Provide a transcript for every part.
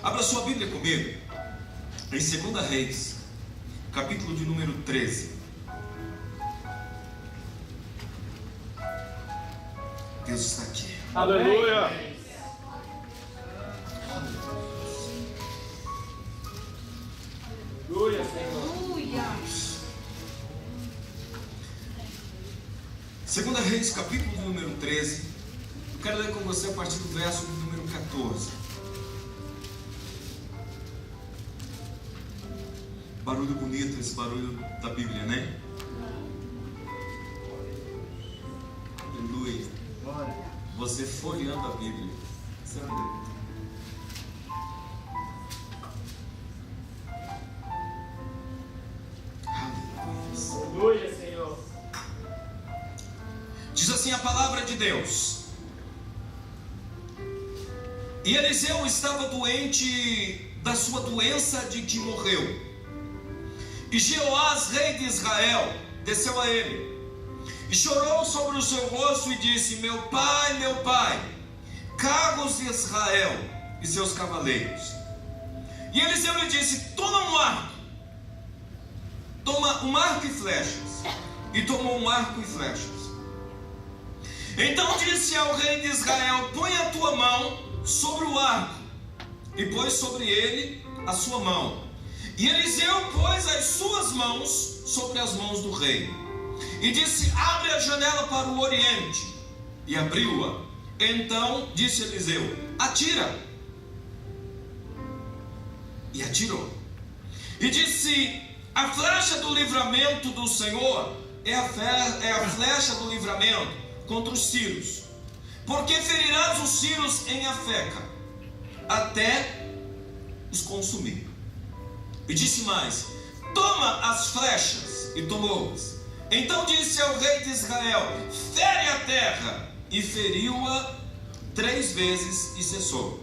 Abra sua Bíblia comigo em 2 Reis, capítulo de número 13. Deus está aqui. Aleluia! Aleluia, Senhor. 2 Reis, capítulo de número 13. Eu quero ler com você a partir do verso de número 14. Barulho bonito, esse barulho da Bíblia, né? Aleluia. Você folheando a Bíblia. Isso é bonito. Aleluia, Senhor. Diz assim a palavra de Deus: e Eliseu estava doente da sua doença de que morreu. E Jeoás, rei de Israel, desceu a ele e chorou sobre o seu rosto e disse: meu pai, carros de Israel e seus cavaleiros. E Eliseu lhe disse: toma um arco e flechas. E tomou um arco e flechas. Então disse ao rei de Israel: põe a tua mão sobre o arco. E pôs sobre ele a sua mão. E Eliseu pôs as suas mãos sobre as mãos do rei. E disse: abre a janela para o oriente. E abriu-a. Então disse Eliseu: atira. E atirou. E disse: a flecha do livramento do Senhor é a flecha do livramento contra os sírios. Porque ferirás os sírios em Afeca, até os consumir. E disse mais: toma as flechas. E tomou-as. Então disse ao rei de Israel: fere a terra. E feriu-a 3 vezes e cessou.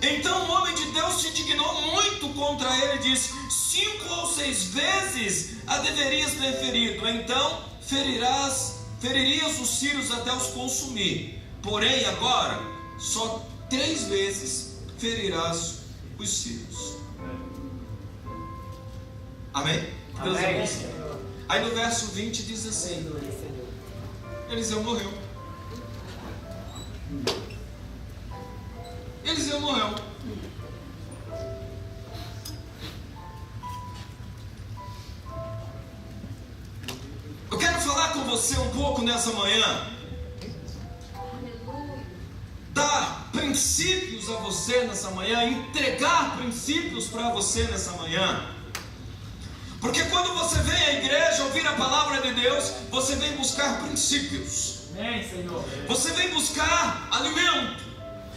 Então o homem de Deus se indignou muito contra ele e disse: 5 ou 6 vezes a deverias ter ferido. Então feririas os sírios até os consumir. Porém agora só 3 vezes ferirás os sírios. Amém? Deus é bom, Senhor. Aí no verso 20 diz assim: Eliseu morreu. Eliseu morreu. Eu quero falar com você um pouco nessa manhã, dar princípios a você nessa manhã, entregar princípios para você nessa manhã. Porque quando você vem à igreja ouvir a palavra de Deus, você vem buscar princípios. Amém, Senhor. Você vem buscar alimento.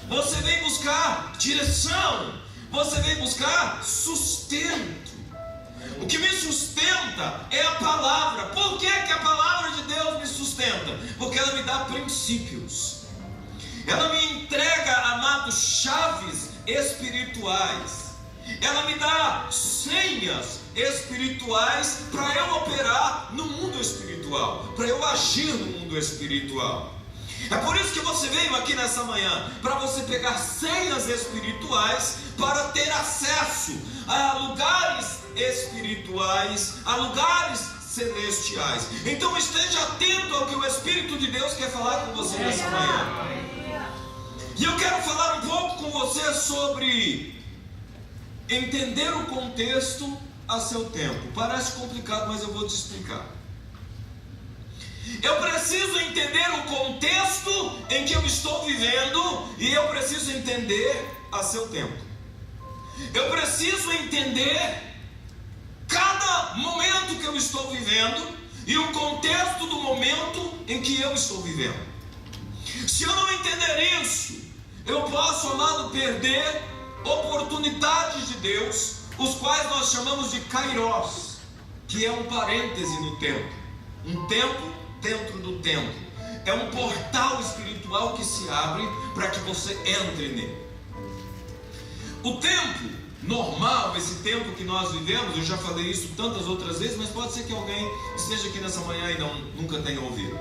Você vem buscar direção. Você vem buscar sustento. O que me sustenta é a palavra. Por que a palavra de Deus me sustenta? Porque ela me dá princípios. Ela me entrega, amados, chaves espirituais. Ela me dá senhas espirituais para eu operar no mundo espiritual, para eu agir no mundo espiritual. É por isso que você veio aqui nessa manhã, para você pegar senhas espirituais, para ter acesso a lugares espirituais, a lugares celestiais. Então esteja atento ao que o Espírito de Deus quer falar com você nessa manhã. E eu quero falar um pouco com você sobre entender o contexto a seu tempo. Parece complicado, mas eu vou te explicar. Eu preciso entender o contexto em que eu estou vivendo, e eu preciso entender a seu tempo. Eu preciso entender cada momento que eu estou vivendo e o contexto do momento em que eu estou vivendo. Se eu não entender isso, eu posso, amado, perder oportunidades de Deus, os quais nós chamamos de kairos, que é um parêntese no tempo, um tempo dentro do tempo. É um portal espiritual que se abre para que você entre nele. O tempo normal, esse tempo que nós vivemos, eu já falei isso tantas outras vezes, mas pode ser que alguém esteja aqui nessa manhã e nunca tenha ouvido.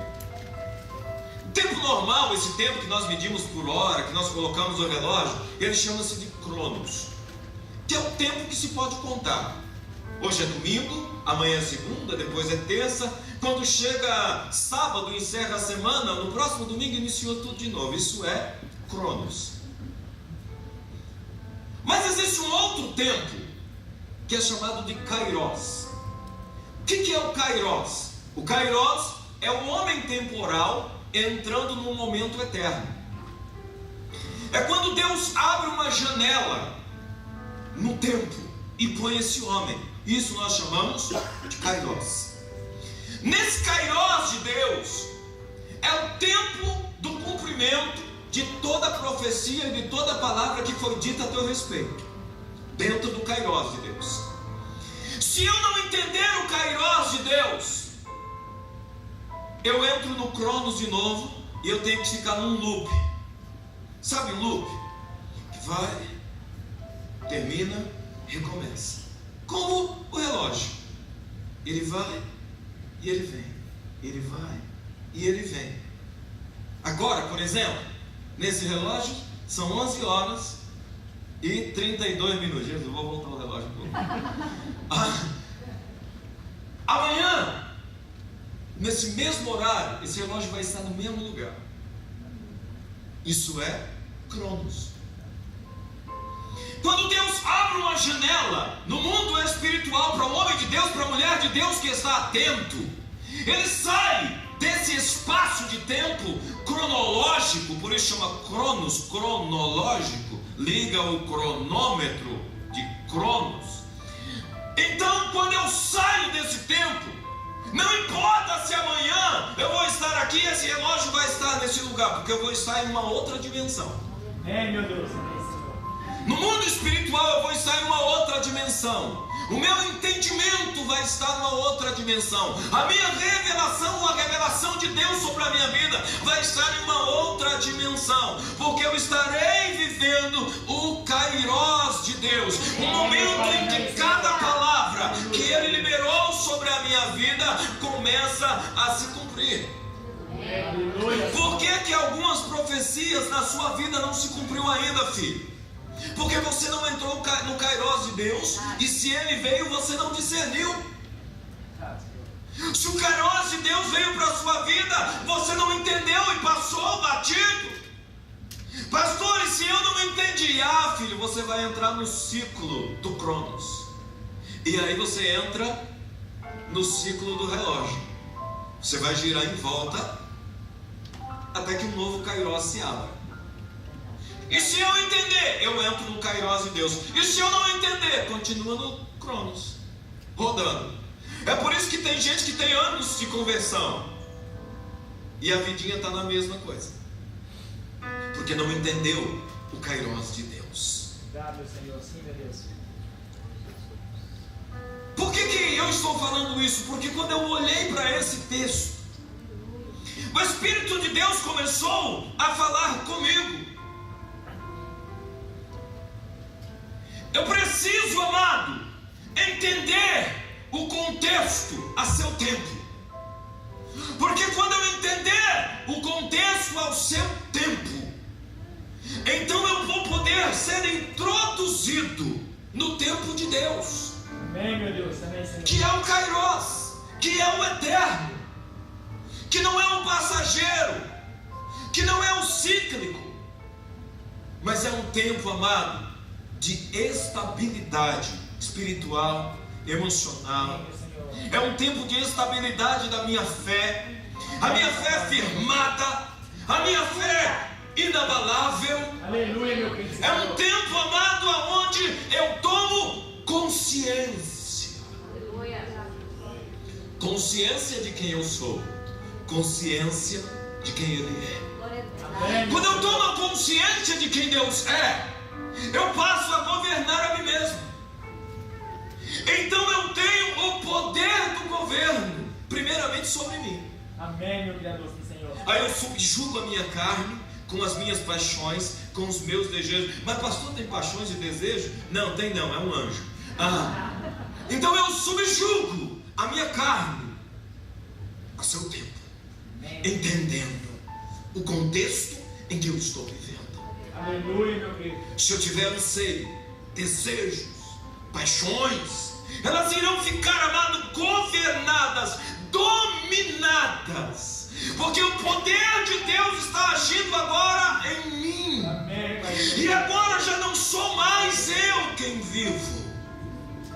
O tempo normal, esse tempo que nós medimos por hora, que nós colocamos no relógio, ele chama-se de cronos. tempo que se pode contar. Hoje é domingo, amanhã é segunda, depois é terça. Quando chega sábado, encerra a semana, no próximo domingo iniciou tudo de novo. Isso é Cronos. Mas existe um outro tempo que é chamado de Kairos. O que é o Kairos? O Kairos é o homem temporal entrando num momento eterno. É quando Deus abre uma janela no tempo e põe esse homem. Isso nós chamamos de Kairos. Nesse Kairos de Deus é o tempo do cumprimento de toda a profecia e de toda a palavra que foi dita a teu respeito, dentro do Kairos de Deus. Se eu não entender o Kairos de Deus, eu entro no Cronos de novo e eu tenho que ficar num loop. Sabe um loop? Que vai, termina, recomeça. Como o relógio. Ele vai e ele vem. Ele vai e ele vem. Agora, por exemplo, nesse relógio são 11 horas e 32 minutos. Jesus, eu vou voltar o relógio um pouco. Amanhã, nesse mesmo horário, esse relógio vai estar no mesmo lugar. Isso é Cronos. Quando Deus abre uma janela no mundo espiritual para o homem de Deus, para a mulher de Deus que está atento, ele sai desse espaço de tempo cronológico, por isso chama Cronos, cronológico, liga o cronômetro de Cronos. Então, quando eu saio desse tempo, não importa se amanhã eu vou estar aqui, esse relógio vai estar nesse lugar, porque eu vou estar em uma outra dimensão. Meu Deus. No mundo espiritual eu vou estar em uma outra dimensão. O meu entendimento vai estar numa outra dimensão. A minha revelação, a revelação de Deus sobre a minha vida vai estar em uma outra dimensão, porque eu estarei vivendo o Kairos de Deus, um momento em que cada palavra que Ele liberou sobre a minha vida começa a se cumprir. Por que algumas profecias na sua vida não se cumpriu ainda, filho? Porque você não entrou no Kairos de Deus, e se ele veio, você não discerniu. Se o Kairos de Deus veio para a sua vida, você não entendeu e passou batido. Pastor, e se eu não entendi? Filho, você vai entrar no ciclo do Cronos. E aí você entra no ciclo do relógio. Você vai girar em volta até que um novo Kairos se abra. E se eu entender, eu entro no Kairos de Deus. E se eu não entender, continua no Cronos, rodando. É por isso que tem gente que tem anos de conversão e a vidinha está na mesma coisa, porque não entendeu o Kairos de Deus. Obrigado, Senhor. Sim, meu Deus. Por que eu estou falando isso? Porque quando eu olhei para esse texto, o Espírito de Deus começou a falar comigo. Eu preciso, amado, entender o contexto a seu tempo. Porque quando eu entender o contexto ao seu tempo, então eu vou poder ser introduzido no tempo de Deus. Amém, meu Deus. Amém, Senhor. Que é o Kairos, que é o eterno, que não é um passageiro, que não é um cíclico, mas é um tempo, amado, de estabilidade espiritual, emocional. É um tempo de estabilidade da minha fé. A minha fé é firmada, a minha fé inabalável. Aleluia, meu querido. É um tempo, amado, aonde eu tomo consciência. Consciência de quem eu sou, consciência de quem Ele é. Quando eu tomo a consciência de quem Deus é, eu passo a governar a mim mesmo. Então eu tenho o poder do governo, primeiramente sobre mim. Amém, meu Criador, Senhor. Aí eu subjugo a minha carne com as minhas paixões, com os meus desejos. Mas pastor, tem paixões e desejos? Não, tem não, é um anjo. Então eu subjugo a minha carne a seu tempo, entendendo o contexto em que eu estou vivendo. Aleluia, meu querido. Se eu tiver anseio, desejos paixões. Elas irão ficar, amado, governadas, dominadas, porque o poder de Deus está agindo agora em mim. Amém, Pai. E agora já não sou mais eu quem vivo,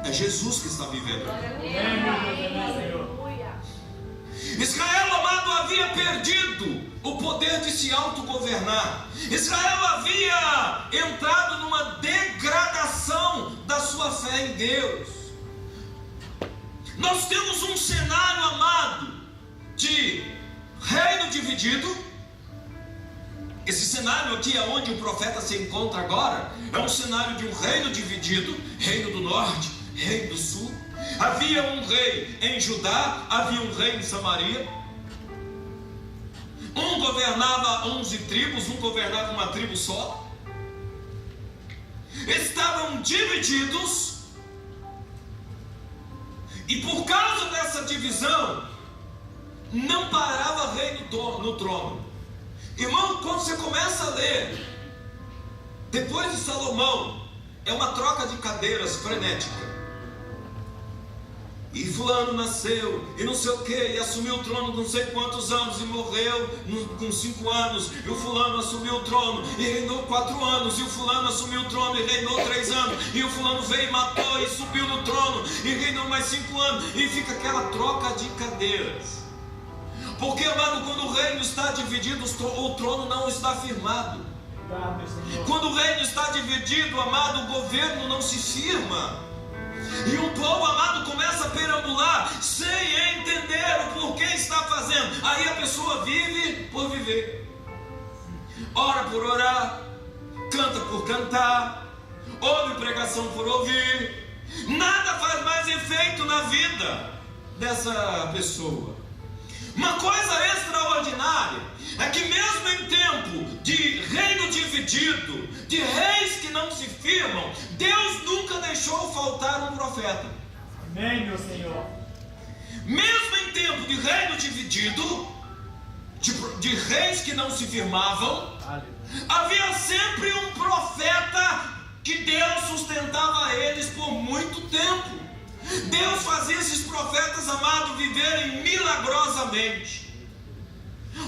é Jesus que está vivendo. Amém, meu Deus, amém, Senhor. Israel, amado, havia perdido o poder de se autogovernar. Israel havia entrado numa degradação da sua fé em Deus. Nós temos um cenário, amado, de reino dividido. Esse cenário aqui é onde o profeta se encontra agora. É um cenário de um reino dividido, reino do norte, reino do sul. Havia um rei em Judá, havia um rei em Samaria. Um governava 11 tribos, um governava uma tribo só. Estavam divididos. E por causa dessa divisão, não parava rei no trono. Irmão, quando você começa a ler, depois de Salomão, é uma troca de cadeiras frenética. E fulano nasceu, e não sei o que, e assumiu o trono com não sei quantos anos, e morreu com 5 anos, e o fulano assumiu o trono, e reinou 4 anos, e o fulano assumiu o trono, e reinou 3 anos, e o fulano veio e matou, e subiu no trono, e reinou mais 5 anos, e fica aquela troca de cadeiras. Porque, amado, quando o reino está dividido, o trono não está firmado. Quando o reino está dividido, amado, o governo não se firma. E o povo, amado, começa a perambular sem entender o porquê está fazendo. Aí a pessoa vive por viver, ora por orar, canta por cantar, ouve pregação por ouvir. Nada faz mais efeito na vida dessa pessoa. Uma coisa extraordinária é que mesmo em tempo de reino dividido, de reis que não se firmam, Deus nunca deixou faltar um profeta. Amém, meu Senhor. Mesmo em tempo de reino dividido, de reis que não se firmavam, havia sempre um profeta que Deus sustentava eles por muito tempo. Deus fazia esses profetas, amados, viverem milagrosamente.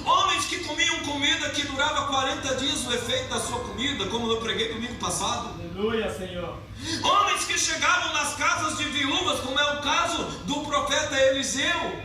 Homens que comiam comida que durava 40 dias o efeito da sua comida, como eu preguei domingo passado. Aleluia, Senhor. Homens que chegavam nas casas de viúvas, como é o caso do profeta Eliseu.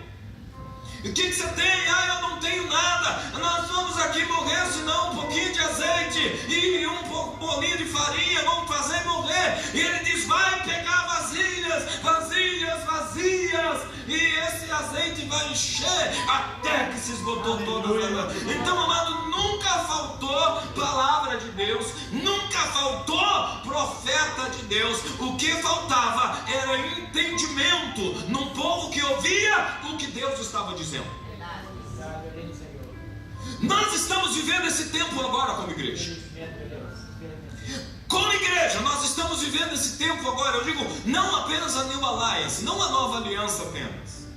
E o que você tem? Eu não tenho nada. Nós vamos aqui morrer, senão um pouquinho de azeite e um bolinho de farinha, vamos fazer morrer. E ele diz, vai pegar vasilhas, vasilhas, vazias, e esse azeite vai encher até que se esgotou todas as... Então, amado, nunca faltou palavra de Deus, nunca faltou profeta de Deus. O que faltava era entendimento num povo que ouvia o que Deus estava dizendo. Nós estamos vivendo esse tempo agora como igreja. Como igreja, nós estamos vivendo esse tempo agora. Eu digo, não apenas a New Alliance, não a nova aliança apenas.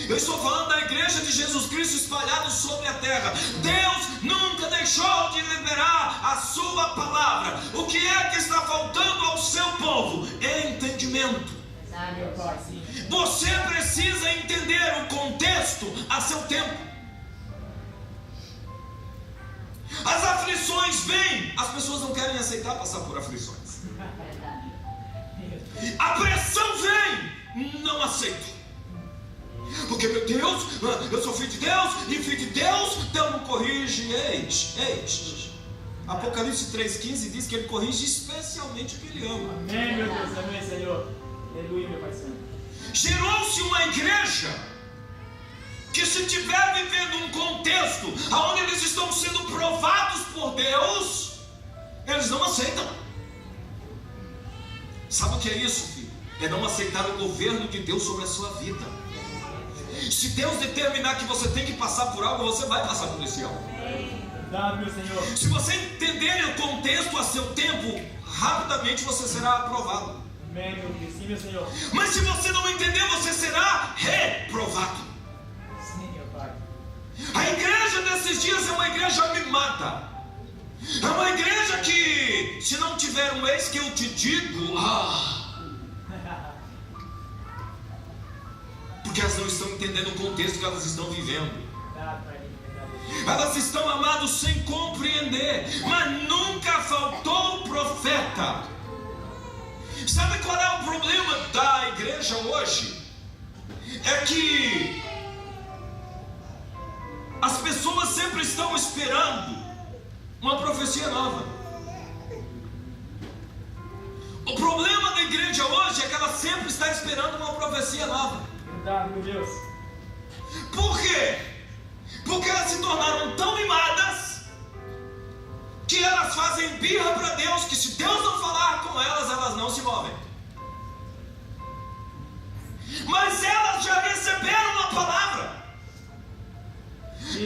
Eu estou falando da igreja de Jesus Cristo espalhada sobre a terra. Deus nunca deixou de liberar a sua palavra. O que é que está faltando ao seu povo? É entendimento. Você precisa entender o contexto a seu tempo. As aflições vêm, as pessoas não querem aceitar passar por aflições. A pressão vem, não aceito. Porque, meu Deus, eu sou filho de Deus, e filho de Deus, Deus não corrige. Eis. Apocalipse 3,15 diz que ele corrige especialmente o que ele ama. Amém, meu Deus, amém, Senhor. Aleluia, meu Pai Santo. Gerou-se uma igreja que, se estiver vivendo um contexto onde eles estão sendo provados por Deus, eles não aceitam. Sabe o que é isso, filho? É não aceitar o governo de Deus sobre a sua vida. Se Deus determinar que você tem que passar por algo, você vai passar por esse algo. Verdade, meu Senhor. Se você entender o contexto a seu tempo, rapidamente você será aprovado. Amém, meu Deus. Sim, meu Senhor. Mas se você não entender, você será reprovado. Sim, meu Pai. A igreja desses dias é uma igreja mimada. É uma igreja que, se não tiver um eis que eu te digo, não estão entendendo o contexto que elas estão vivendo. Verdade, Pai. Verdade. Elas estão, amados, sem compreender. Mas nunca faltou profeta. Sabe qual é o problema da igreja hoje? É que as pessoas sempre estão esperando uma profecia nova. O problema da igreja hoje é que ela sempre está esperando uma profecia nova. Verdade, meu Deus. Por quê? Porque elas se tornaram tão mimadas que elas fazem birra para Deus, que se Deus não falar com elas, elas não se movem. Mas elas já receberam uma palavra.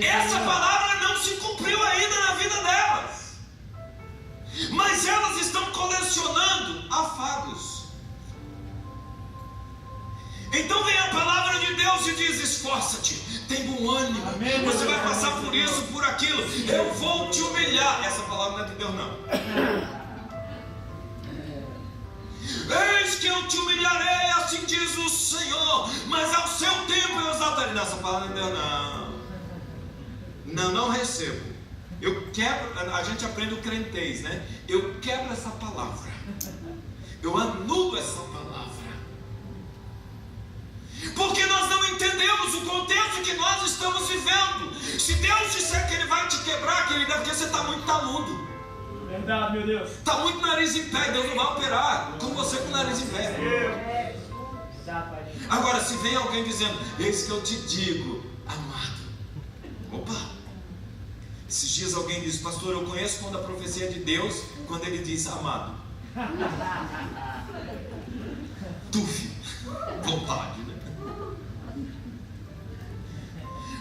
Essa palavra não se cumpriu ainda na vida delas. Mas elas estão colecionando afagos. Então vem a palavra de Deus e diz: esforça-te, tem bom ânimo. Amém, você vai passar por isso, por aquilo. Eu vou te humilhar. Essa palavra não é de Deus, não. Eis que eu te humilharei, assim diz o Senhor, mas ao seu tempo eu exaltarei. Nessa palavra não é de Deus, não. Não recebo. Eu quebro, a gente aprende o crentez, né? Eu quebro essa palavra. Eu anulo essa palavra. Porque nós não entendemos o contexto que nós estamos vivendo. Se Deus disser que Ele vai te quebrar, querida, é porque você está muito taludo. Verdade, meu Deus. Está muito nariz em pé. Deus não vai operar com você com o nariz em pé. Verdade, Pai. Agora, se vem alguém dizendo: eis que eu te digo, amado. Opa! Esses dias alguém disse: pastor, eu conheço quando a profecia é de Deus, quando Ele diz amado. Tuf, vontade, né?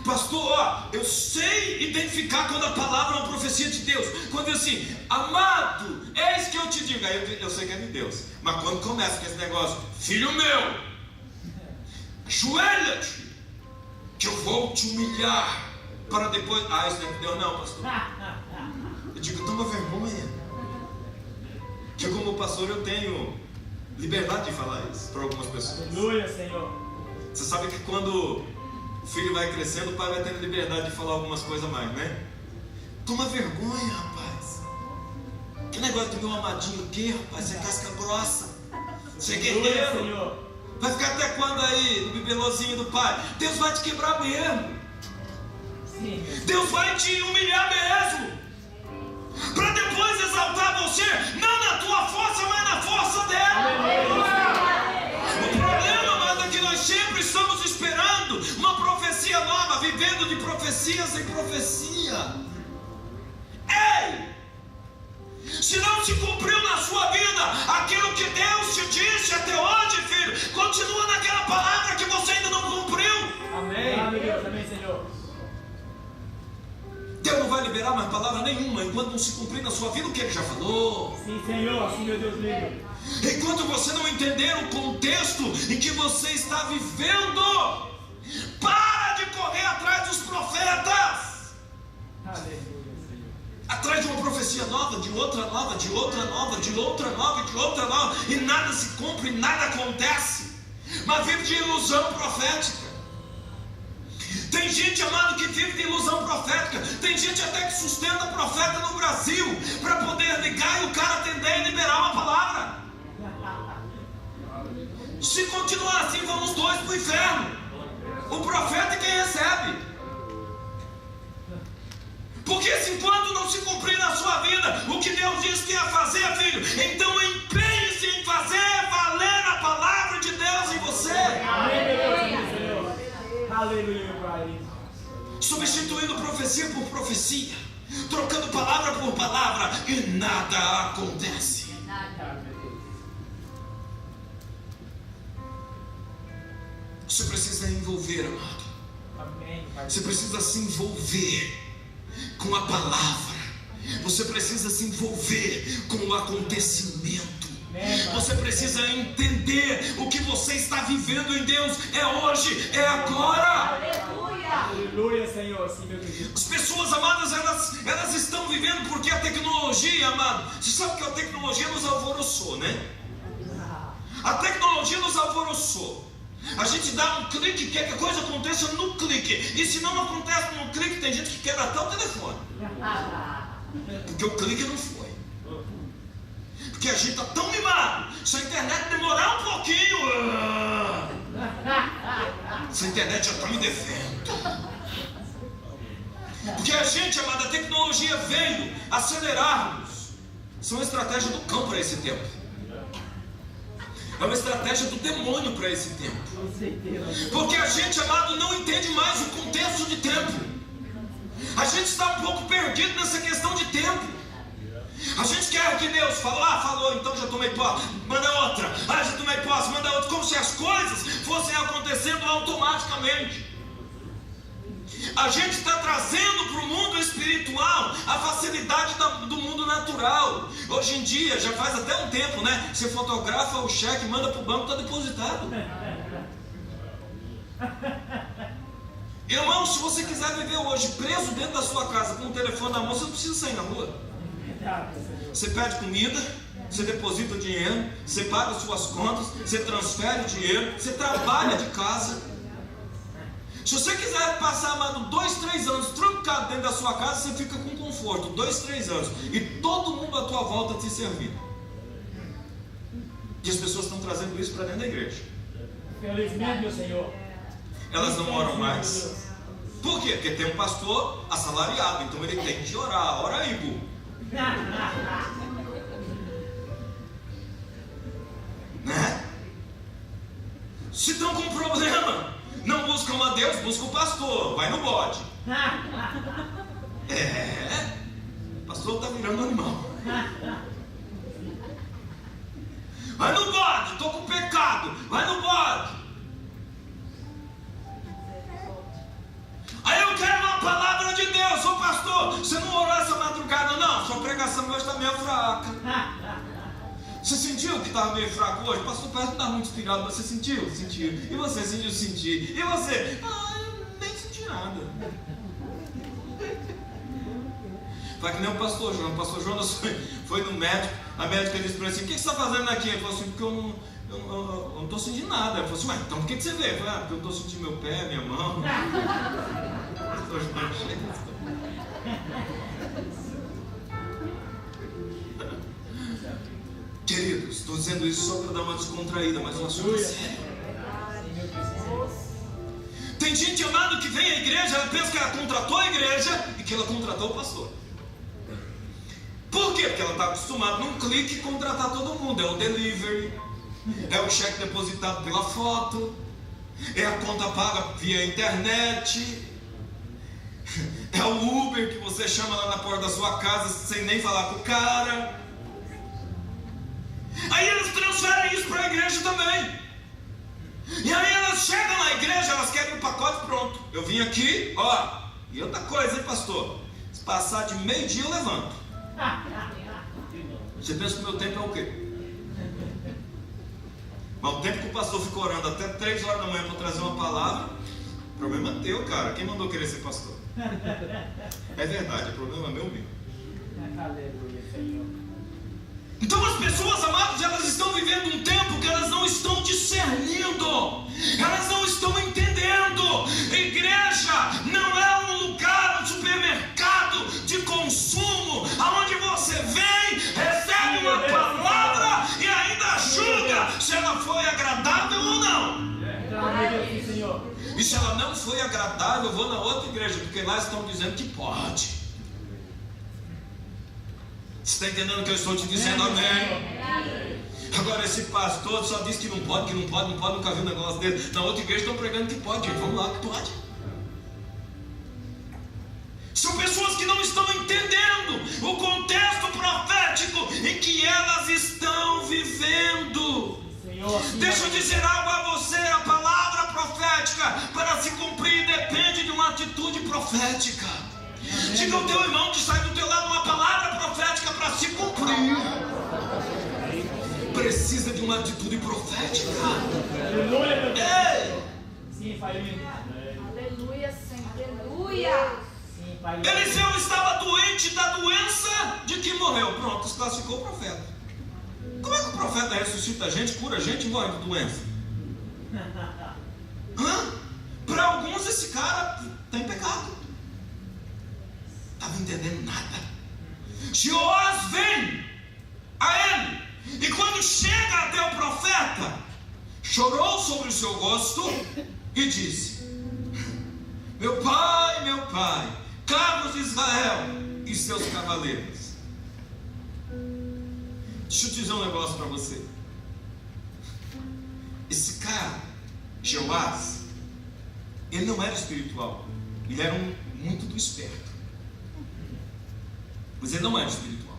Pastor, ó, eu sei identificar quando a palavra é uma profecia de Deus. Quando diz assim: amado, eis que eu te digo. Aí eu sei que é de Deus. Mas quando começa com esse negócio: filho meu, ajoelha-te, que eu vou te humilhar, para depois... Ah, isso não é de Deus não, pastor. Eu digo: toma vergonha. Que como pastor eu tenho liberdade de falar isso para algumas pessoas. Aleluia, Senhor. Você sabe que quando o filho vai crescendo, o pai vai tendo liberdade de falar algumas coisas a mais, né? Toma vergonha, rapaz. Que negócio de meu amadinho, o quê, rapaz? Você é casca grossa. Você é guerreiro. Senhor. Vai ficar até quando aí, no bibelôzinho do pai? Deus vai te quebrar mesmo. Sim. Deus vai te humilhar mesmo, para depois exaltar você, não na tua força, mas na força dela. O problema, amado, é que nós sempre estamos esperando uma profecia nova, vivendo de profecias em profecia. Ei! Se não se cumpriu na sua vida aquilo que Deus te disse até hoje, filho, continua naquela palavra que você ainda não cumpriu. Amém. Amém, Deus. Amém, Senhor. Deus não vai liberar mais palavra nenhuma enquanto não se cumprir na sua vida o que Ele já falou. Sim, Senhor. Sim, meu Deus livre. Enquanto você não entender o contexto em que você está vivendo, para de correr atrás dos profetas. Aleluia, Senhor. Atrás de uma profecia nova, de outra nova, de outra nova, de outra nova, de outra nova, e nada se cumpre, nada acontece. Mas vive de ilusão profética. Tem gente, amado, que vive de ilusão profética. Tem gente até que sustenta profeta no Brasil para poder ligar e o cara atender e liberar uma palavra. Se continuar assim, vamos dois para o inferno. O profeta é quem recebe. Porque se enquanto não se cumprir na sua vida o que Deus disse que ia fazer, filho, então empenhe-se em fazer valer a palavra de Deus em você. Aleluia, meu Pai. Substituindo profecia por profecia, trocando palavra por palavra, e nada acontece. Você precisa envolver, amado. Amém, Pai. Você precisa se envolver com a palavra. Você precisa se envolver com o acontecimento. Você precisa entender o que você está vivendo em Deus. É hoje, é agora. Aleluia, Senhor. Sim, meu Deus. As pessoas, amadas, elas estão vivendo porque a tecnologia, amado, você sabe que a tecnologia nos alvoroçou, né? A tecnologia nos alvoroçou. A gente dá um clique, quer que a coisa aconteça no clique. E se não acontece no clique, tem gente que quebra até o telefone. Porque o clique não foi. Porque a gente está tão mimado. Se a internet demorar um pouquinho, essa internet já está me devendo. Porque a gente, amada, a tecnologia veio acelerar-nos. Isso é uma estratégia do cão para esse tempo. É uma estratégia do demônio para esse tempo. Porque a gente, amado, não entende mais o contexto de tempo. A gente está um pouco perdido nessa questão de tempo. A gente quer que Deus falou, falou, então já tomei posse, manda outra. Já tomei posse, manda outra. Como se as coisas fossem acontecendo automaticamente. A gente está trazendo para o mundo espiritual a facilidade do mundo natural. Hoje em dia, já faz até um tempo, né? Você fotografa o cheque, manda para o banco, está depositado. Irmão, se você quiser viver hoje preso dentro da sua casa com o telefone na mão, você não precisa sair na rua. Você pede comida, você deposita o dinheiro, você paga as suas contas, você transfere o dinheiro, você trabalha de casa. Se você quiser passar, amado, 2, 3 anos trancado dentro da sua casa, você fica com conforto, 2, 3 anos, e todo mundo à tua volta te servindo. E as pessoas estão trazendo isso para dentro da igreja. Felizmente, meu Senhor. Elas não oram mais. Por quê? Porque tem um pastor assalariado, então ele tem que orar. Ora aí, burro. Né? Se estão com problema, não buscam a Deus, buscam o pastor. Vai no bode. O pastor está virando animal. Vai no bode, estou com pecado. Vai no bode. Aí eu quero uma palavra de Deus. Ô pastor, você não orou essa madrugada? Não, sua pregação hoje está meio fraca. Você sentiu que estava meio fraco hoje? Pastor, parece que não está muito inspirado. Você sentiu? Sentiu. E você sentiu? Senti. E você? Eu nem senti nada. Foi que nem o pastor Jonas. O pastor Jonas foi no médico. A médica disse para ele assim: o que você está fazendo aqui? Ele falou assim: porque eu não estou sentindo nada. Ele falou assim: mas então por que você veio? Eu falei: porque eu não estou sentindo meu pé, minha mão. Queridos, estou dizendo isso só para dar uma descontraída, mas o assunto é sério. Tem gente, amado, que vem à igreja, ela pensa que ela contratou a igreja e que ela contratou o pastor. Por quê? Porque ela está acostumada num clique contratar todo mundo. É o delivery, é o cheque depositado pela foto, é a conta paga via internet, é o Uber que você chama lá na porta da sua casa sem nem falar com o cara. Aí eles transferem isso para a igreja também. E aí elas chegam na igreja, elas querem um pacote pronto. Eu vim aqui, ó. E outra coisa, hein, pastor? Se passar de meio-dia eu levanto. Você pensa que o meu tempo é o quê? Mas o tempo que o pastor ficou orando até 3 horas da manhã para trazer uma palavra, o problema é teu, cara. Quem mandou querer ser pastor? É verdade, o problema é meu mesmo. Aleluia, Senhor. Então as pessoas, amados, elas estão vivendo um tempo que elas não estão discernindo, elas não estão entendendo. Igreja não é um lugar, um supermercado de consumo, aonde você vem, recebe uma palavra e ainda julga se ela foi agradável ou não. E se ela não foi agradável, eu vou na outra igreja, porque lá estão dizendo que pode. Você está entendendo o que eu estou te dizendo? Amém? Agora esse pastor só diz que não pode, nunca viu um negócio dele. Na outra igreja estão pregando que pode, gente. Vamos lá, que pode. São pessoas que não estão entendendo o contexto profético em que elas estão vivendo. Deixa eu dizer algo a você: a palavra profética, para se cumprir, depende de uma atitude profética. Diga ao teu irmão que sai do teu lado: uma palavra profética para se cumprir precisa de uma atitude profética. Aleluia, Ei! Sim, Pai lindo. Aleluia, Senhor. Aleluia. Sim, Pai lindo. Eliseu estava doente da doença de que morreu. Pronto, desclassificou o profeta. Como é que o profeta ressuscita a gente, cura a gente e morre de doença? Para alguns esse cara está em pecado. Estava entendendo nada. Jeoás vem a ele, e quando chega até o profeta, chorou sobre o seu rosto e disse: meu pai, carros de Israel e seus cavaleiros. Deixa eu dizer um negócio para você. Esse cara, Jeoás, ele não era espiritual, ele era muito do esperto, mas ele não era espiritual.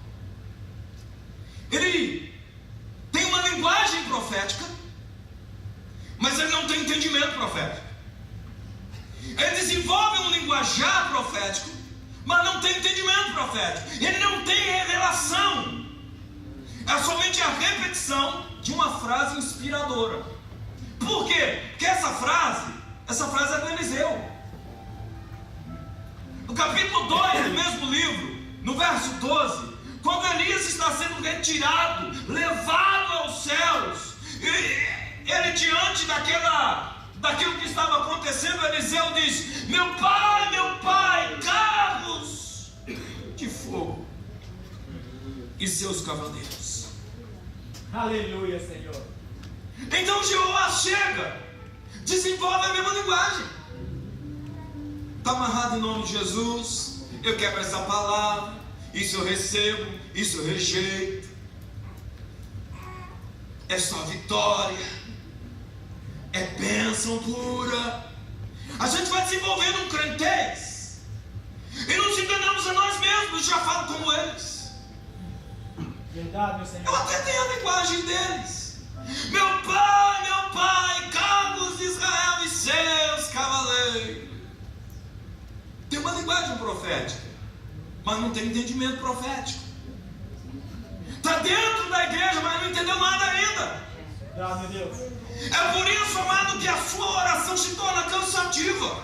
Ele tem uma linguagem profética, mas ele não tem entendimento profético. Ele desenvolve um linguajar profético, mas não tem entendimento profético. Ele não tem revelação. É somente a repetição de uma frase inspiradora. Por quê? Porque essa frase é do Eliseu. No capítulo 2 do mesmo livro, no verso 12, quando Elias está sendo retirado, levado aos céus, ele diante daquilo que estava acontecendo, Eliseu diz: meu pai, carros de fogo e seus cavaleiros. Aleluia, Senhor. Então Jeoás chega, desenvolve a mesma linguagem. Está amarrado em nome de Jesus. Eu quebro essa palavra. Isso eu recebo, isso eu rejeito. É só vitória, é bênção pura. A gente vai desenvolvendo um crentez e nos enganamos a nós mesmos. Já falo como eles. Verdade, meu Senhor. Eu até tenho a linguagem deles. Meu pai, carros de Israel e seus cavaleiros. Tem uma linguagem profética, mas não tem entendimento profético. Está dentro da igreja, mas não entendeu nada ainda. Meu Deus. É por isso, amado, que a sua oração se torna cansativa.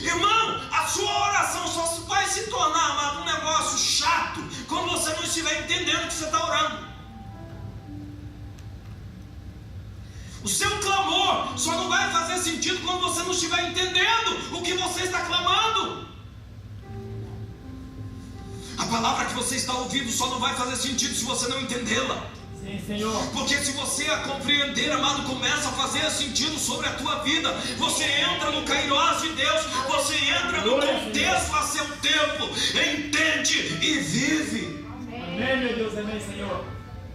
Irmão, a sua oração só vai se tornar, amado, um negócio chato quando você não estiver entendendo o que você está orando. O seu clamor só não vai fazer sentido quando você não estiver entendendo o que você está clamando. A palavra que você está ouvindo só não vai fazer sentido se você não entendê-la. Sim, Senhor. Porque se você a compreender, amado, começa a fazer sentido sobre a tua vida. Você entra no Kairos de Deus. Você entra no contexto a seu tempo. Entende e vive. Amém, meu Deus, amém, Senhor.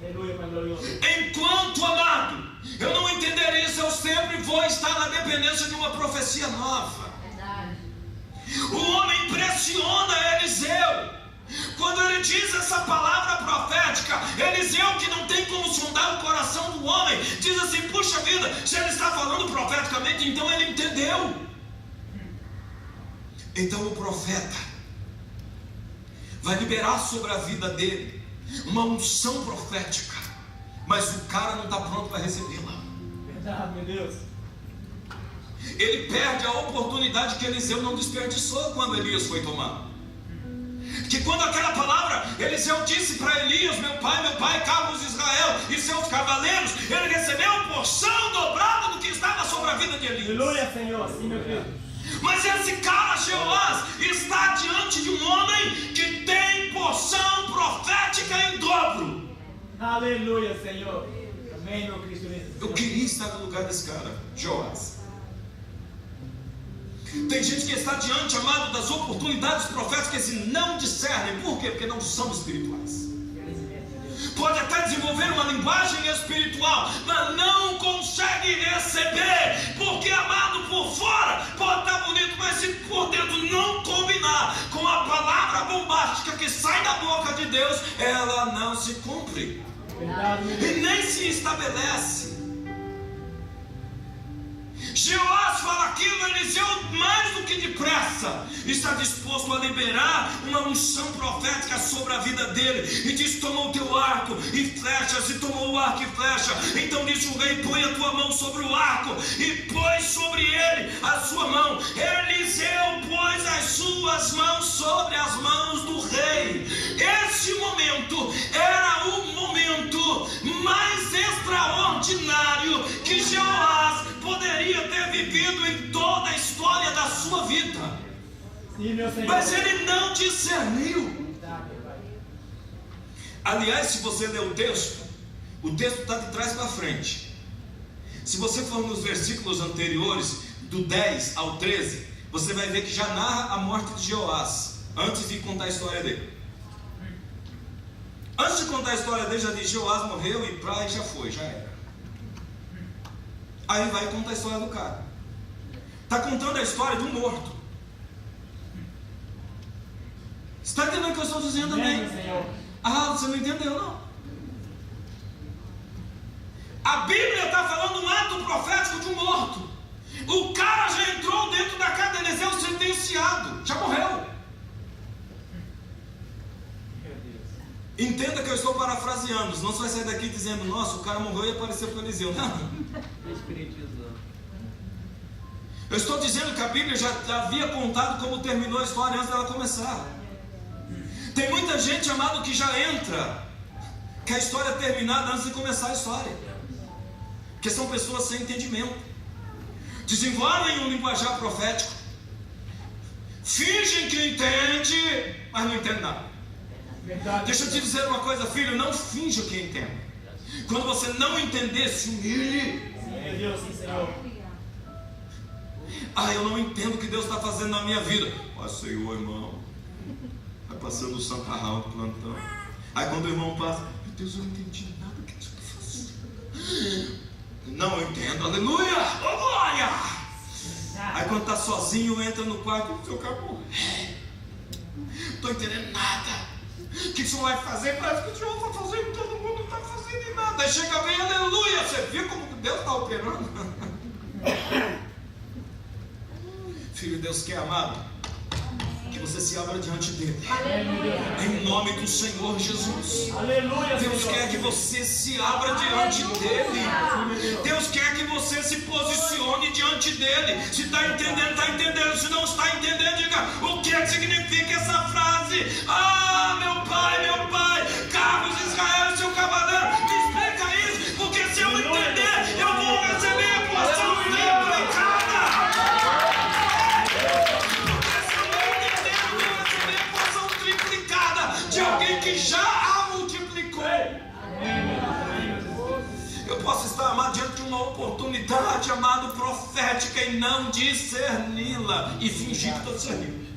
Aleluia, Pai glorioso. Enquanto, amado, eu não entender isso, eu sempre vou estar na dependência de uma profecia nova. Verdade. O homem impressiona Eliseu. Quando ele diz essa palavra profética, Eliseu, que não tem como sondar o coração do homem, diz assim: puxa vida, se ele está falando profeticamente, então ele entendeu. Então o profeta vai liberar sobre a vida dele uma unção profética, mas o cara não está pronto para recebê-la. Verdade, meu Deus. Ele perde a oportunidade que Eliseu não desperdiçou quando Elias foi tomado. Que quando aquela palavra, Eliseu disse para Elias: meu pai, carros de Israel e seus cavaleiros, ele recebeu a porção dobrada do que estava sobre a vida de Elias. Aleluia, Senhor, sim, meu Deus. Mas esse cara, Jeoás, está diante de um homem que tem porção profética em dobro. Aleluia, Senhor. Amém, meu Cristo. Eu queria estar no lugar desse cara, Jeoás. Tem gente que está diante, amado, das oportunidades proféticas e não discernem. Por quê? Porque não são espirituais. Pode até desenvolver uma linguagem espiritual, mas não consegue receber. Porque, amado, por fora pode estar bonito, mas se por dentro não combinar com a palavra bombástica que sai da boca de Deus, ela não se cumpre. E nem se estabelece. Jeoás fala aquilo, Eliseu, mais do que depressa, está disposto a liberar uma unção profética sobre a vida dele. E diz: tomou o teu arco e flechas. E tomou o arco e flecha. Então disse o rei: põe a tua mão sobre o arco. E pôs sobre ele a sua mão. Eliseu pôs as suas mãos sobre as mãos do rei. Esse momento era o momento mais extraordinário que Jeoás vida. Sim, meu Senhor. Mas ele não discerniu. Aliás, se você ler o texto está de trás para frente. Se você for nos versículos anteriores, do 10 ao 13, você vai ver que já narra a morte de Jeoás, antes de contar a história dele. Antes de contar a história dele, já diz: Jeoás morreu e praia já foi, já era. Aí vai contar a história do cara. Está contando a história de um morto. Você está entendendo o que eu estou dizendo também? Ah, você não entendeu, não. A Bíblia está falando um ato profético de um morto. O cara já entrou dentro da casa de Eliseu sentenciado, já morreu. Entenda que eu estou parafraseando, senão você vai sair daqui dizendo: nossa, o cara morreu e apareceu para Eliseu. Não. Eu estou dizendo que a Bíblia já havia contado como terminou a história antes dela começar. Tem muita gente, amado, que já entra com a história terminada antes de começar a história, porque são pessoas sem entendimento. Desenvolvem um linguajar profético, fingem que entende, mas não entende nada. Deixa eu te dizer uma coisa, filho: não finja que entende. Quando você não entender, se humilhe. Sim, Senhor. Ah, eu não entendo o que Deus está fazendo na minha vida. Ó, Senhor, irmão, vai passando o sancarrão do plantão. Aí quando o irmão passa: meu Deus, eu não entendi nada do que Deus está fazendo. Não, eu entendo, aleluia, oh glória. Aí quando está sozinho, entra no quarto: o senhor acabou. Não estou entendendo nada. O que o senhor vai fazer? Parece que o senhor está fazendo, todo mundo não está fazendo nada. Aí chega bem, aleluia. Você viu como Deus está operando? Filho, Deus quer, amado, que você se abra diante dele. Aleluia. Em nome do Senhor Jesus. Aleluia, Deus Senhor. quer que você se abra diante dele. Deus quer que você se posicione diante dele. Se está entendendo, está entendendo. Se não está entendendo, diga: o que significa essa frase? Ah, meu pai, carros de Israel e seu cavaleiro. Me explica isso, porque se eu entender, eu vou receber a porção triplicada. De alguém que já a multiplicou. Eu posso estar, amado, diante de uma oportunidade, amado, profética, e não discerni-la e fingir que estou discernindo.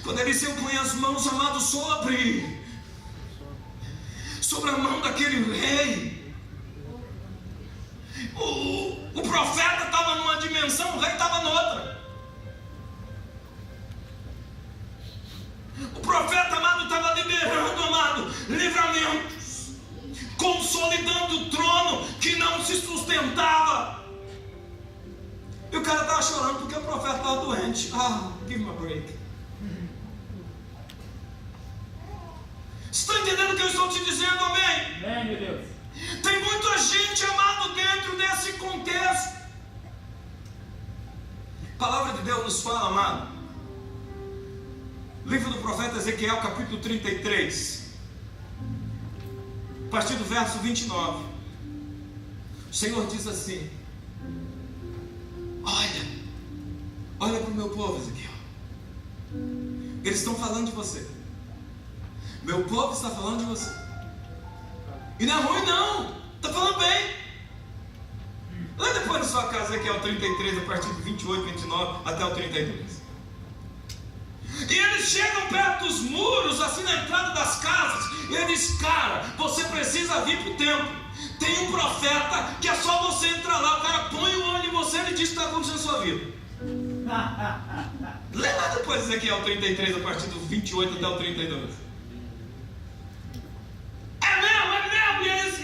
Quando Eliseu põe as mãos, amado, sobre a mão daquele rei, o profeta estava numa dimensão, o rei estava noutra. O profeta, amado, estava liberando, amado, livramentos, consolidando o trono que não se sustentava. E o cara estava chorando porque o profeta estava doente. Ah, give me a break. Você está entendendo o que eu estou te dizendo, amém? Amém, meu Deus. Tem muita gente, amado, dentro desse contexto. A palavra de Deus nos fala, amado, livro do profeta Ezequiel, capítulo 33, a partir do verso 29. O Senhor diz assim: olha para o meu povo, Ezequiel. Eles estão falando de você. Meu povo está falando de você. E não é ruim, não. Está falando bem. Lá depois da sua casa, Ezequiel 33, a partir do 28, 29 até o 32. E eles chegam perto dos muros, assim na entrada das casas, e ele diz: cara, você precisa vir para o templo. Tem um profeta que é só você entrar lá. O cara põe o olho em você e ele diz que está acontecendo na sua vida. Lê lá depois Ezequiel 33, a partir do 28 até o 32. É mesmo.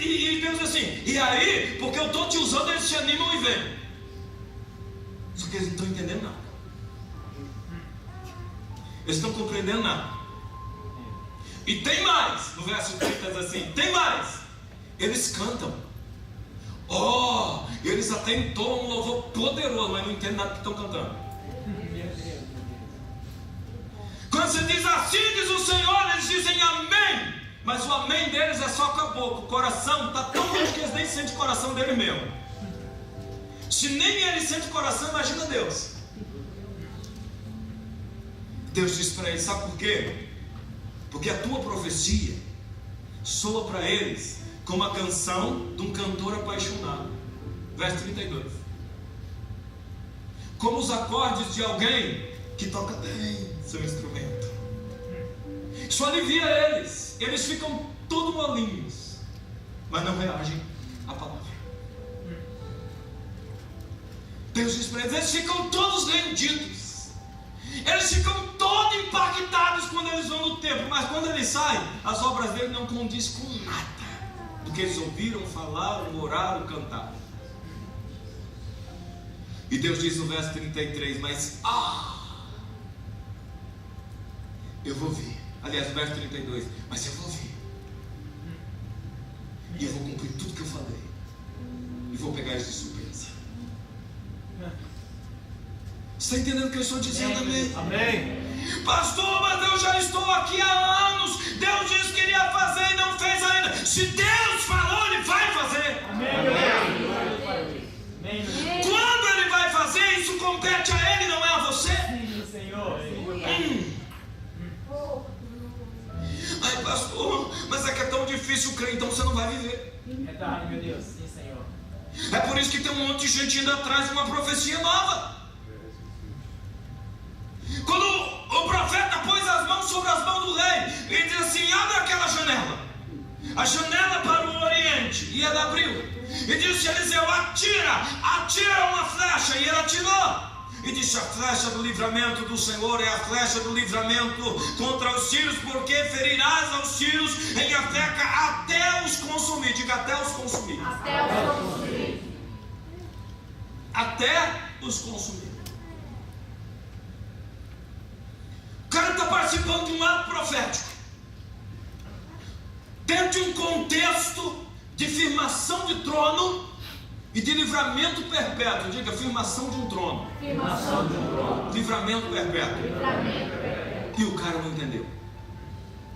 E Deus diz assim: e aí, porque eu estou te usando, eles se animam e vêm. Só que eles não estão entendendo nada. Eles estão compreendendo nada. E tem mais. No verso 30 diz assim: tem mais. Eles cantam. Eles até entoam um louvor poderoso, mas não entendem nada que estão cantando. Quando você diz assim diz o Senhor, eles dizem amém. Mas o amém deles é só com a boca. O coração está tão longe que eles nem sentem o coração dele mesmo. Se nem ele sente o coração, imagina Deus. Deus disse para ele, sabe por quê? Porque a tua profecia soa para eles como a canção de um cantor apaixonado. Verso 32. Como os acordes de alguém que toca bem seu instrumento. Isso alivia eles. Eles ficam todos molinhos, mas não reagem à palavra. Deus diz para eles ficam todos rendidos. Eles ficam todos impactados quando eles vão no templo, mas quando eles saem, as obras dele não condizem com nada do que eles ouviram, falaram, oraram, cantaram. E Deus diz no verso 33, mas eu vou vir. Aliás, no verso 32, mas eu vou vir. E eu vou cumprir tudo que eu falei. E vou pegar eles de surpresa. Você está entendendo o que eu estou dizendo? Amém? Amém. Pastor, mas eu já estou aqui há anos. Deus disse que iria fazer e não fez ainda. Se Deus falou, Ele vai fazer. Amém. Amém. Quando Ele vai fazer, isso compete a Ele, não é a você. Sim, Senhor. Ai, pastor, mas é que é tão difícil crer, então você não vai viver. Verdade, meu Deus. Sim, Senhor. É por isso que tem um monte de gente indo atrás de uma profecia nova. Quando o profeta pôs as mãos sobre as mãos do rei, ele disse assim: abre aquela janela, a janela para o oriente, e ele abriu, e disse: Eliseu, atira uma flecha, e ele atirou. E disse: a flecha do livramento do Senhor é a flecha do livramento contra os tiros, porque ferirás aos tiros em Afeca até os consumir. Diga: até os consumir. Até os consumir. Até os consumir. O cara está participando de um ato profético, dentro de um contexto de firmação de trono e de livramento perpétuo. Diga: firmação de um trono. Firmação de um trono. Livramento perpétuo. Livramento perpétuo. E o cara não entendeu.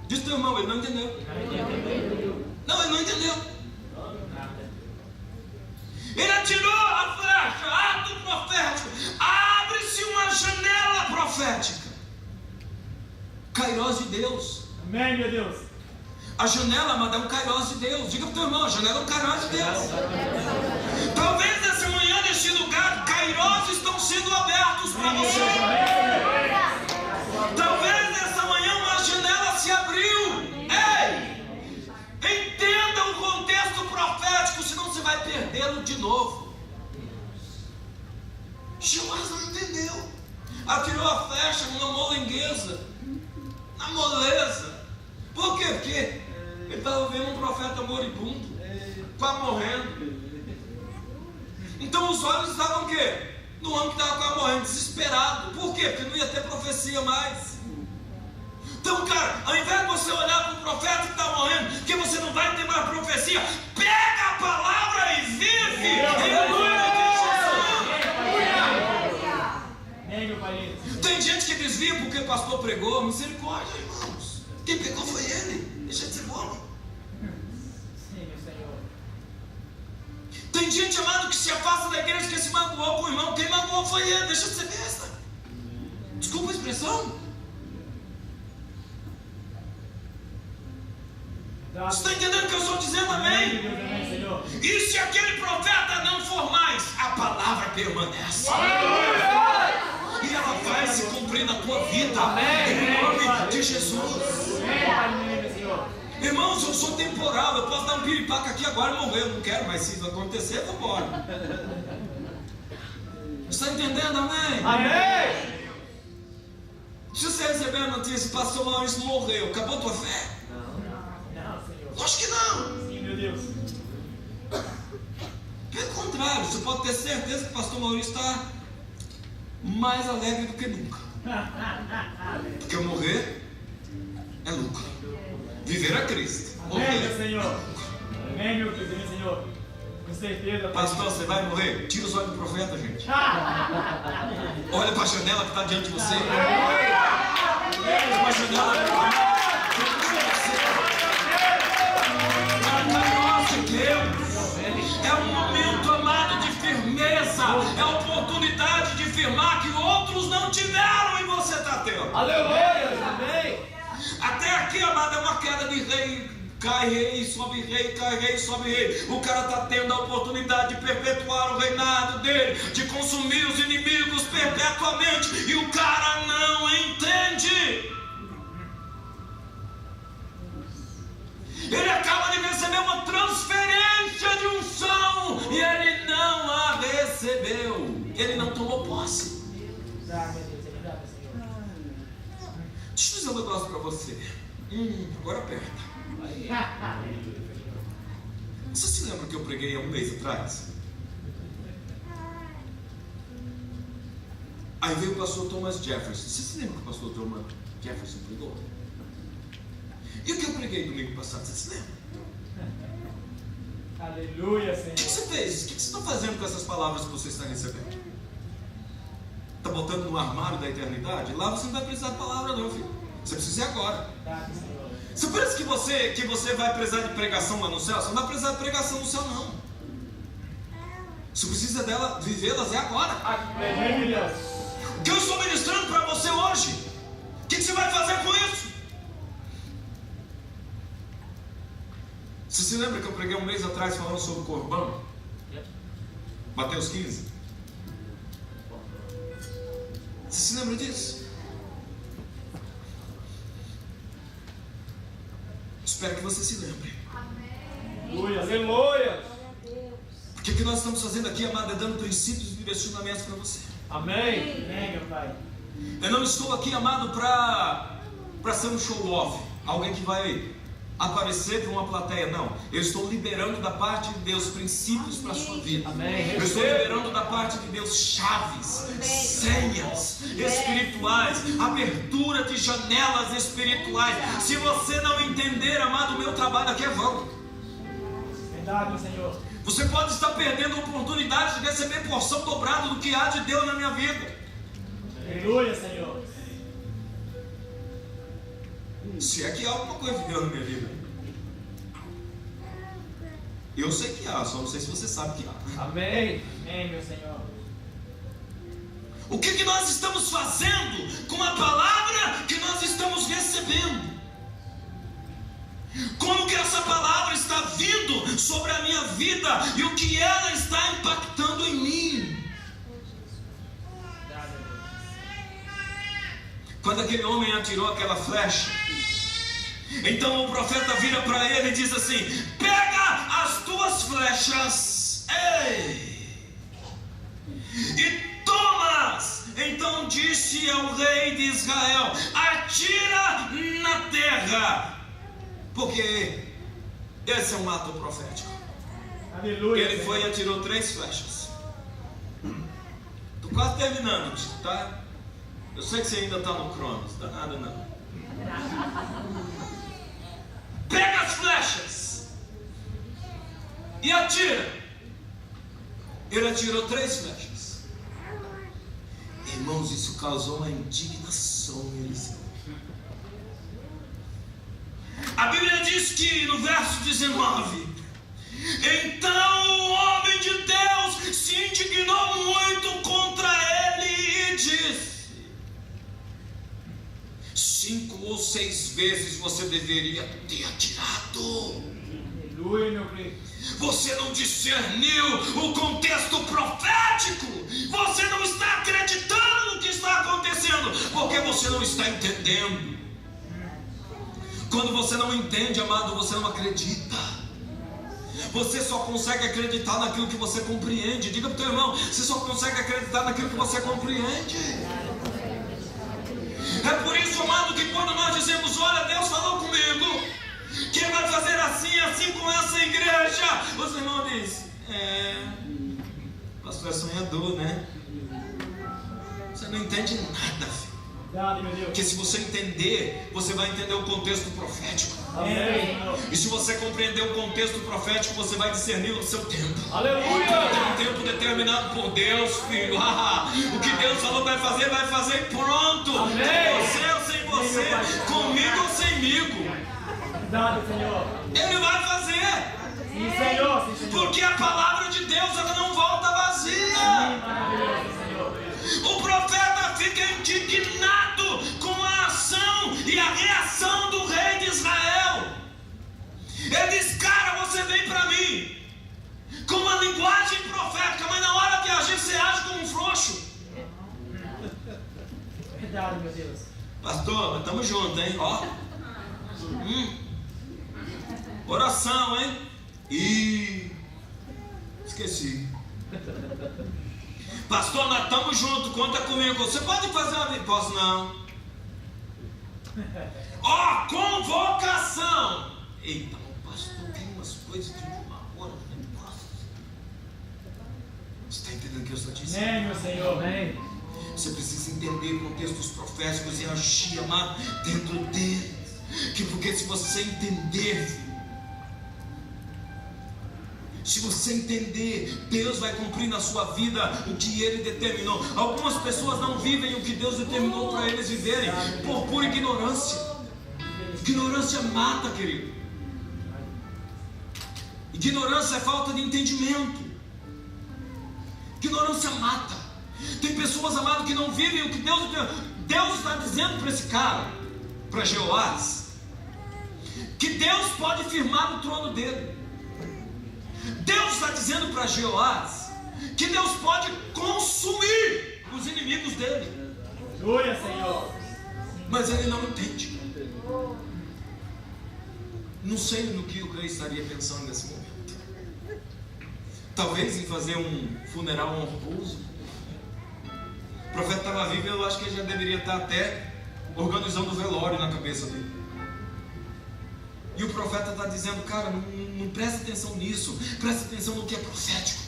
Diz teu irmão, ele não entendeu. Não, ele não entendeu. Ele atirou a flecha, ato profético. Abre-se uma janela profética. Kairós de Deus. Amém, meu Deus. A janela, amada, é um kairós de Deus. Diga para o teu irmão: a janela é um kairós de Deus. Talvez nessa manhã, neste lugar, kairós estão sendo abertos para você. Talvez nessa manhã uma janela se abriu. Ei! Entenda o contexto profético, senão você vai perdê-lo de novo. Joás não entendeu. Atirou a flecha numa molengueza, na moleza. Por quê? Porque ele estava vendo um profeta moribundo, quase morrendo. Então os olhos estavam o quê? No homem que estava quase morrendo, desesperado. Por quê? Porque não ia ter profecia mais. Então, cara, ao invés de você olhar para o profeta que está morrendo, porque você não vai ter mais profecia, pega a palavra e vive em nome de Jesus. Amém, meu Pai. Tem gente que desvia porque o pastor pregou. Misericórdia, irmãos. Quem pegou foi ele. Deixa de ser bobo. Sim, meu Senhor. Tem gente, amado, que se afasta da igreja, que se magoou com o irmão. Quem magoou foi ele. Deixa de ser besta. Desculpa a expressão. Você está entendendo o que eu estou dizendo? Amém? Amém, Senhor. E se aquele profeta não for mais, a palavra permanece. E ela vai se cumprir na tua vida. Em nome de Jesus. Amém, Senhor. Irmãos, eu sou temporal. Eu posso dar um piripaca aqui agora e morrer. Eu não quero, mas se acontecer, eu vou embora. Você está entendendo? Amém? Amém. Se você receber a notícia, pastor Maurício morreu, acabou a tua fé? Não, Senhor. Lógico que não. Sim, meu Deus. Pelo contrário, você pode ter certeza que o pastor Maurício está mais alegre do que nunca. Porque morrer é lucro. Viver é Cristo. Amém, meu Morrer. Senhor. Amém, meu Deus, amém, Senhor. Com certeza. Pai. Pastor, você vai morrer? Tira os olhos do profeta, gente. Olha para a janela que está diante de você. Olha para a janela que está diante de você. É um momento, amado, de firmeza. é a oportunidade de firmar que outros não tiveram e você está tendo. Aleluia. Amém. Até aqui, amado, é uma queda de rei. Cai rei, sobe rei, cai rei, sobe rei. O cara está tendo a oportunidade de perpetuar o reinado dele, de consumir os inimigos perpetuamente, e o cara não entende. Ele acaba de receber uma transferência de unção e ele não a recebeu. Ele não tomou posse. Deixa eu dizer um negócio para você. Agora aperta. Você se lembra que eu preguei há um mês atrás? Aí veio o pastor Thomas Jefferson. Você se lembra que o pastor Thomas Jefferson pregou? E o que eu preguei domingo passado? Você se lembra? Aleluia, Senhor. O que você fez? O que você está fazendo com essas palavras que você está recebendo? Está botando no armário da eternidade? Lá você não vai precisar de palavra não, filho. Você precisa ir agora. Você pensa que você vai precisar de pregação lá no céu? Você não vai precisar de pregação no céu, não. Você precisa dela, vivê-las é agora. Aleluia. O que eu estou ministrando para você hoje? O que você vai fazer com isso? Você se lembra que eu preguei um mês atrás falando sobre o Corbão? Mateus 15. Você se lembra disso? Espero que você se lembre. Aleluia. Aleluia. O que nós estamos fazendo aqui, amado, é dando princípios e direcionamentos para você. Amém. Amém, meu Pai. Eu não estou aqui, amado, para ser um show-off. Alguém que vai aparecer para uma plateia, não. Eu estou liberando da parte de Deus princípios para a sua vida. Amém. Eu estou liberando da parte de Deus chaves, senhas espirituais, abertura de janelas espirituais. Se você não entender, amado, o meu trabalho aqui é vão. Verdade, meu Senhor. Você pode estar perdendo a oportunidade de receber porção dobrada do que há de Deus na minha vida. Aleluia, Senhor. Se é que há alguma coisa de Deus na minha vida. Eu sei que há, só não sei se você sabe que há. Amém. Amém, meu Senhor. O que nós estamos fazendo com a palavra que nós estamos recebendo? Como que essa palavra está vindo sobre a minha vida e o que ela está impactando em mim? Quando aquele homem atirou aquela flecha, então o profeta vira para ele e diz assim: pega as tuas flechas, ei, e toma-as. Então disse ao rei de Israel: atira na terra. Porque esse é um ato profético. Aleluia. Ele foi e atirou 3 flechas. Estou quase terminando, tá? Eu sei que você ainda está no Cronos, não dá nada não. Pega as flechas e atira. Ele atirou 3 flechas. Irmãos, isso causou uma indignação em Eliseu. A Bíblia diz que no verso 19: então o homem de Deus se indignou muito contra ele e disse: 5 ou 6 vezes você deveria ter atirado. Aleluia, meu Cristo. Você não discerniu o contexto profético. Você não está acreditando no que está acontecendo, porque você não está entendendo. Quando você não entende, amado, você não acredita. Você só consegue acreditar naquilo que você compreende. Diga para o teu irmão: você só consegue acreditar naquilo que você compreende. É por isso, amado, que quando nós dizemos: olha, Deus falou comigo que Ele vai fazer assim, assim com essa igreja, os irmãos dizem: pastor é sonhador, né? Você não entende nada, filho. Porque se você entender, você vai entender o contexto profético. Amém. E se você compreender o contexto profético, você vai discernir o seu tempo. Aleluia. Tem um tempo determinado por Deus, filho. O que Deus falou vai fazer e pronto. Amém. Com você ou sem você, comigo ou semigo. Verdade, Senhor. Ele vai fazer. Sim, Senhor. Sim, Senhor. Porque a palavra de Deus, ela não volta vazia. indignado com a ação e a reação do rei de Israel. Ele diz: cara, você vem para mim com uma linguagem profética, mas na hora de agir você age como um frouxo. Verdade, meu Deus. Pastor, mas estamos juntos, hein? Ó. Oração, hein? Esqueci. Pastor, nós estamos juntos, conta comigo. Você pode fazer uma... Posso não. Ó, convocação. Eita, o pastor tem umas coisas de uma hora, não posso. Você está entendendo o que eu estou dizendo? Amém, meu Senhor, amém. Você precisa entender contextos proféticos e agir, amado, dentro deles. Que porque se você entender, se você entender, Deus vai cumprir na sua vida o que Ele determinou. Algumas pessoas não vivem o que Deus determinou para eles viverem por pura ignorância. Ignorância mata, querido. Ignorância é falta de entendimento. Ignorância mata. Tem pessoas, amado, que não vivem o que Deus está dizendo para esse cara, para Jeoás, que Deus pode firmar no trono dele. Deus está dizendo para Jeoás que Deus pode consumir os inimigos dele. Aleluia, Senhor. Mas ele não entende. Não sei no que o rei estaria pensando nesse momento. Talvez em fazer um funeral honroso. O profeta estava vivo, eu acho que ele já deveria estar até organizando o velório na cabeça dele. E o profeta está dizendo: cara, não presta atenção nisso, presta atenção no que é profético,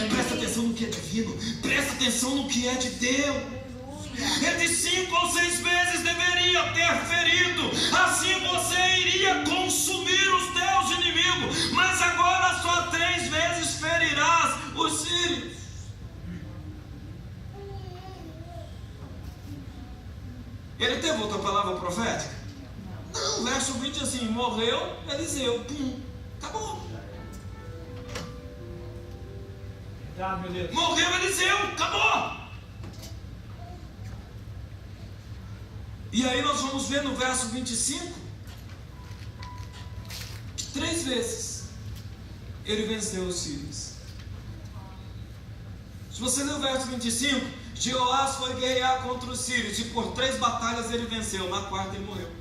presta atenção no que é divino, presta atenção no que é de Deus. Ele de 5 ou 6 vezes deveria ter ferido, assim você iria consumir os teus inimigos, mas agora só 3 vezes ferirás os sírios. Ele teve outra palavra profética? Não, verso 20 assim: morreu Eliseu, pum, acabou. Verdade, meu Deus. Morreu Eliseu, acabou. E aí nós vamos ver no verso 25 que 3 vezes ele venceu os sírios. Se você ler o verso 25, Jeoás foi guerrear contra os sírios e por 3 batalhas ele venceu, na 4ª ele morreu.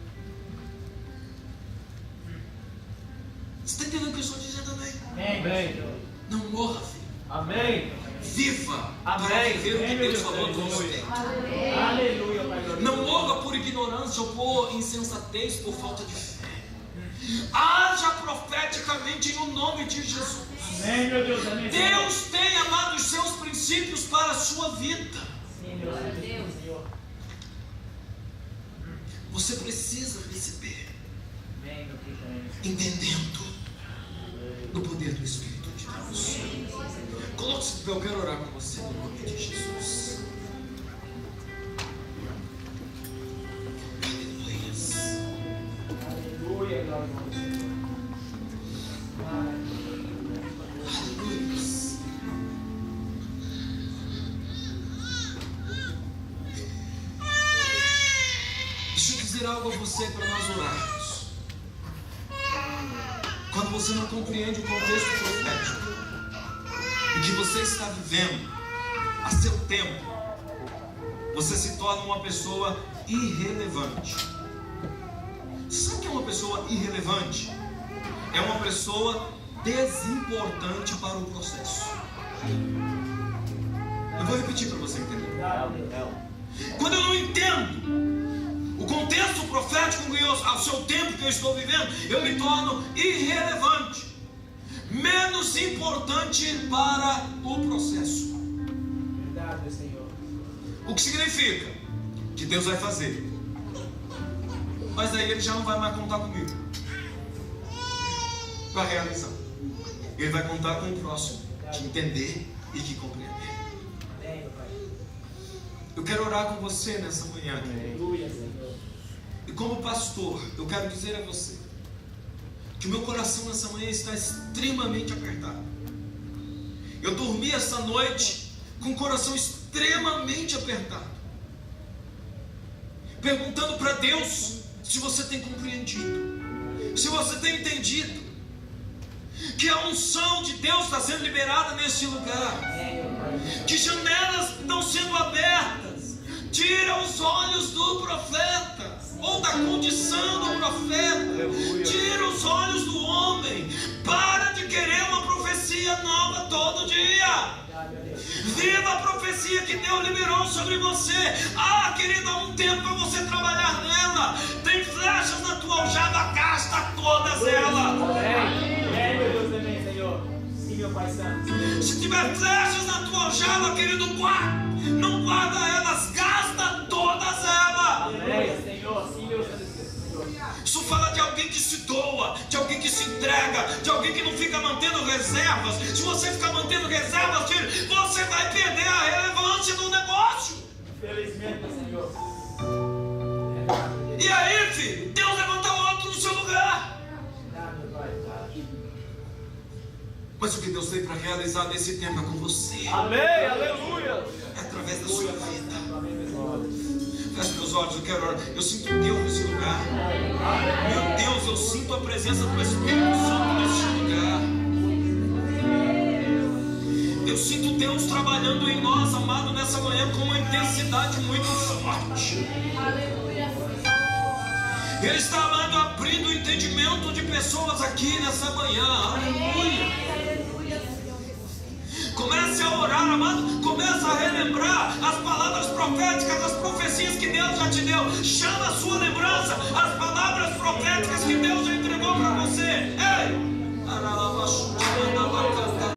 Você está entendendo o que eu estou dizendo, amém? Amém. Não morra, filho. Amém. Viva Amém. para viver o que Amém, Deus meu falou Deus. com você. Aleluia, Pai glorioso. Não morra por ignorância ou por insensatez, por falta de fé. Haja profeticamente no nome de Jesus. Amém, meu Deus. Amém. Deus tem, amado, os seus princípios para a sua vida. Sim, meu Deus, Senhor. Você precisa receber, Amém, meu Deus. Amém. entendendo no poder do Espírito de Deus. Coloque-se de pé, eu quero orar com você no nome de Jesus. Aleluias. Aleluia, glória a Deus. Aleluias. Deixa eu dizer algo a você para nós orarmos. Quando você não compreende o contexto profético, o que você está vivendo a seu tempo, você se torna uma pessoa irrelevante. Sabe o que é uma pessoa irrelevante? É uma pessoa desimportante para o processo. Eu vou repetir para você entender. Quando eu não entendo o contexto profético ao seu tempo que eu estou vivendo, eu me torno irrelevante, menos importante para o processo. Verdade, Senhor. O que significa que Deus vai fazer, mas aí Ele já não vai mais contar comigo para realizar. Ele vai contar com o próximo, que entender e que compreender. Amém, meu Pai. Eu quero orar com você nessa manhã. Aleluia, Senhor. E como pastor, eu quero dizer a você que o meu coração nessa manhã está extremamente apertado. Eu dormi essa noite com o coração extremamente apertado. perguntando para Deus se você tem compreendido, se você tem entendido que a unção de Deus está sendo liberada nesse lugar, que janelas estão sendo abertas. Tira os olhos do profeta, ou da condição do profeta, tira os olhos do homem. Para de querer uma profecia nova todo dia. Viva a profecia que Deus liberou sobre você. Querido, há um tempo para você trabalhar nela. Tem flechas na tua aljava, gasta todas elas. Meu Deus, amém, Senhor. Sim, meu Pai Santo. Se tiver flechas na tua aljava, querido, guarda. Não guarda elas, gasta todas elas. Aleluia, Senhor. Sim, meu Senhor. Isso fala de alguém que se doa, de alguém que se entrega, de alguém que não fica mantendo reservas. Se você ficar mantendo reservas, filho, você vai perder a relevância do negócio. Felizmente, Senhor. E aí, filho, Deus levanta outro no seu lugar. Mas o que Deus tem para realizar nesse tempo é com você. Amém, aleluia. É através da sua vida. Feche meus olhos, eu quero orar. Eu sinto Deus nesse lugar. Meu Deus, eu sinto a presença do Espírito Santo nesse lugar. Eu sinto Deus trabalhando em nós, amado, nessa manhã com uma intensidade muito forte. Ele está, amado, abrindo o entendimento de pessoas aqui nessa manhã. Aleluia. Comece a orar, amado. Comece a relembrar as palavras proféticas, as profecias que Deus já te deu. Chama a sua lembrança as palavras proféticas que Deus já entregou para você. Ei!